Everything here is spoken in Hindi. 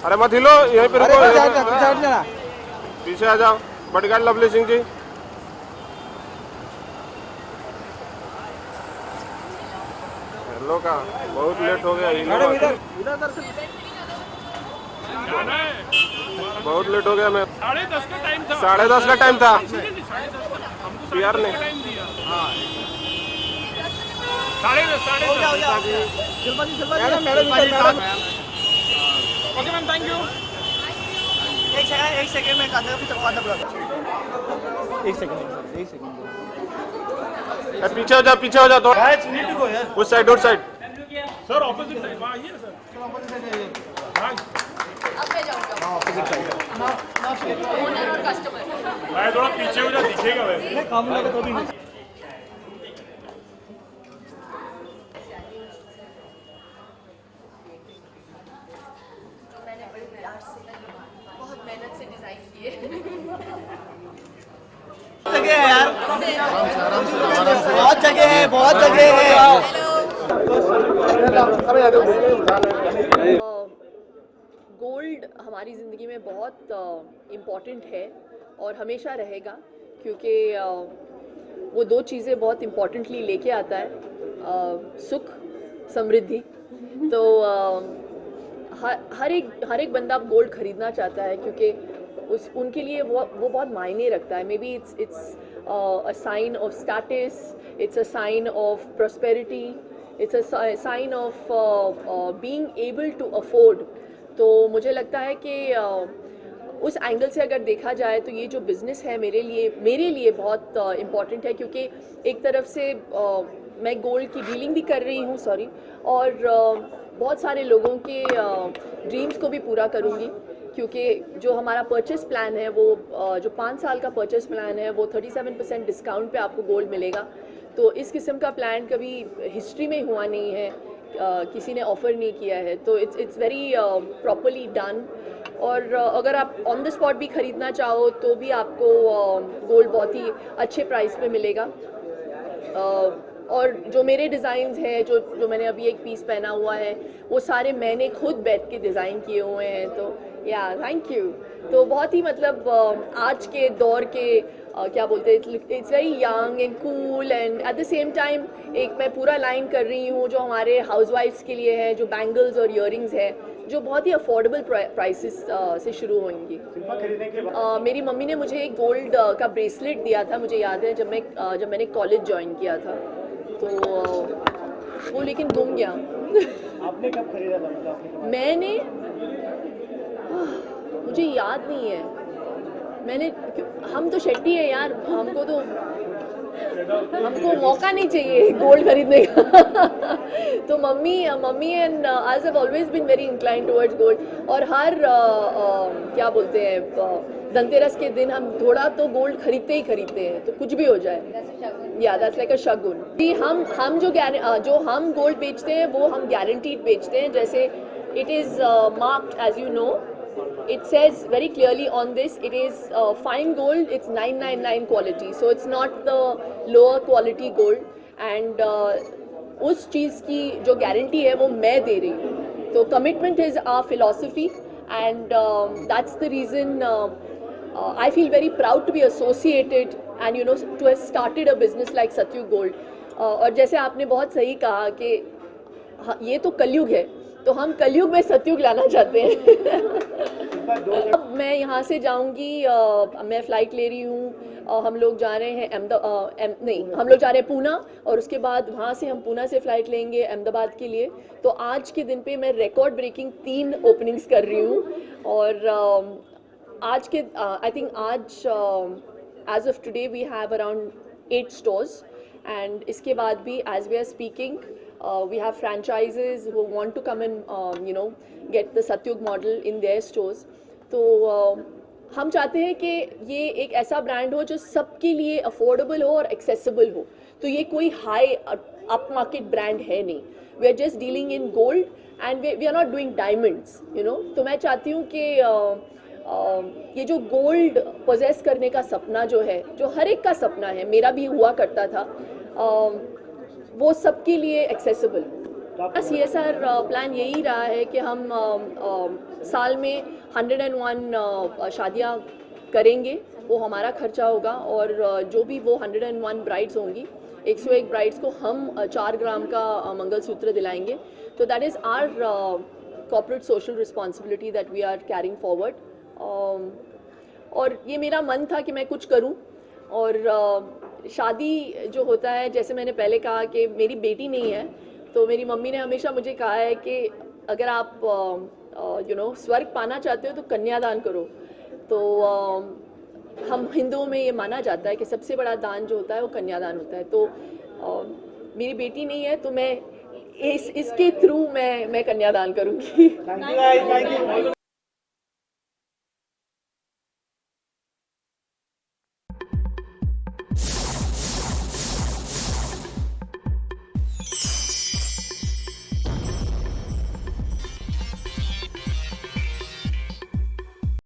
अरे मत हिलो, यहीं पे रुको। पीछे हट जाना। पीछे आ जाओ। Bodyguard lovely Singh ji. Hello का बहुत लेट हो गया। मैडम इधर बहुत लेट हो गया। मैं 10:30 का टाइम था। 10:30 का टाइम था। यार ने साढ़े दस madam madam okay ma'am, thank you. एक सेकंड में कांदा भी चलवा दो। एक सेकंड पीछे हो जाओ, पीछे हो जाओ थोड़ा। गाइस नीड टू गो यार। उस साइड, उस साइड। सर ऑपोजिट साइड वहाँ आइए सर। हाँ, अब मैं जाऊंगा। ओनर और कस्टमर। मैं थोड़ा पीछे हो जा, दिखेगा वैसे। काम लगे तो भी मैंने बड़े प्यार से बहुत मेहनत से डिजाइन किए। जगह है यार, बहुत जगह है, बहुत जगह है। गोल्ड हमारी ज़िंदगी में बहुत इम्पॉर्टेंट है और हमेशा रहेगा, क्योंकि वो दो चीज़ें बहुत इम्पॉर्टेंटली लेके आता है, सुख, समृद्धि। तो हर एक बंदा अब गोल्ड ख़रीदना चाहता है, क्योंकि उनके लिए वो बहुत मायने रखता है। Maybe it's a sign of status, it's a sign of prosperity, it's a sign of being able to afford. तो मुझे लगता है कि उस एंगल से अगर देखा जाए तो ये जो बिज़नेस है मेरे लिए बहुत इम्पॉर्टेंट है, क्योंकि एक तरफ से मैं गोल्ड की डीलिंग भी कर रही हूँ, सॉरी, और बहुत सारे लोगों के ड्रीम्स को भी पूरा करूँगी, क्योंकि जो हमारा परचेस प्लान है वो जो 5 साल का परचेस प्लान है वो 37% डिस्काउंट पे आपको गोल्ड मिलेगा। तो इस किस्म का प्लान कभी हिस्ट्री में हुआ नहीं है, किसी ने ऑफ़र नहीं किया है। तो इट्स वेरी प्रॉपरली डन। और अगर आप ऑन द स्पॉट भी ख़रीदना चाहो तो भी आपको गोल्ड बहुत ही अच्छे प्राइस पे मिलेगा। और जो मेरे डिज़ाइंस हैं, जो मैंने अभी एक पीस पहना हुआ है, वो सारे मैंने खुद बैठ के डिज़ाइन किए हुए हैं। तो या थैंक यू। तो बहुत ही मतलब आज के दौर के क्या बोलते हैं, it's very young and cool, and at the same time एक मैं पूरा लाइन कर रही हूँ जो हमारे हाउसवाइफ्स के लिए है, जो बैंगल्स और ईयरिंग्स है, जो बहुत ही अफोर्डेबल प्राइसेस से शुरू होंगी। मेरी मम्मी ने मुझे एक गोल्ड का ब्रेसलेट दिया था, मुझे याद है, जब मैंने कॉलेज ज्वाइन किया था। तो वो लेकिन गुम गया। आपने कब खरीदा था? मैंने मुझे याद नहीं है। हम तो शेट्टी है यार, हमको मौका नहीं चाहिए गोल्ड खरीदने का। तो मम्मी एंड आज have always been very inclined towards gold. और हर क्या बोलते हैं, धनतेरस के दिन हम थोड़ा तो गोल्ड खरीदते हैं, तो कुछ भी हो जाए। या दैट्स लाइक अ शगुन। जी, हम जो हम गोल्ड बेचते हैं वो हम गारंटीड बेचते हैं। जैसे it is marked, as you know, it says very clearly on this, it is fine gold, it's 999 quality, so it's not the lower quality gold, and उस चीज़ की जो गारंटी है वो मैं दे रही हूँ। तो commitment is our philosophy, and that's the reason I feel very proud to be associated and to have started a business like Satyug Gold. और जैसे आपने बहुत सही कहा कि ये तो कलयुग है, तो हम कलयुग में सतयुग लाना चाहते हैं। अब मैं यहाँ से जाऊँगी, मैं फ़्लाइट ले रही हूँ, हम लोग जा रहे हैं हम लोग जा रहे हैं पूना, और उसके बाद वहाँ से हम पूना से फ़्लाइट लेंगे अहमदाबाद के लिए। तो आज के दिन पे मैं रिकॉर्ड ब्रेकिंग 3 ओपनिंग्स कर रही हूँ। और आज के आई थिंक आज as of today we have around 8 stores, and इसके बाद भी as we are speaking we have franchises who want to come and get the Satyug model in their stores. तो हम चाहते हैं कि ये एक ऐसा ब्रांड हो जो सबके लिए अफोर्डेबल हो और एक्सेसिबल हो। तो ये कोई हाई अप मार्केट ब्रांड है नहीं। We are just dealing in gold and we are not doing diamonds, तो मैं चाहती हूँ कि ये जो गोल्ड पोजेस करने का सपना जो है, जो हर एक का सपना है, मेरा भी हुआ करता था, वो सबके लिए एक्सेसिबल। CSR प्लान यही रहा है कि हम साल में 101 शादियाँ करेंगे, वो हमारा खर्चा होगा और जो भी वो 101 ब्राइड्स होंगी, 101 ब्राइड्स को हम 4 ग्राम का मंगलसूत्र दिलाएंगे. तो that is our corporate social responsibility that we are carrying forward. और ये मेरा मन था कि मैं कुछ करूं. और शादी जो होता है, जैसे मैंने पहले कहा कि मेरी बेटी नहीं है, तो मेरी मम्मी ने हमेशा मुझे कहा है कि अगर आप स्वर्ग पाना चाहते हो तो कन्यादान करो. तो हम हिंदुओं में ये माना जाता है कि सबसे बड़ा दान जो होता है वो कन्यादान होता है. तो मेरी बेटी नहीं है, तो मैं इसके थ्रू मैं कन्यादान करूँगी. Thank you.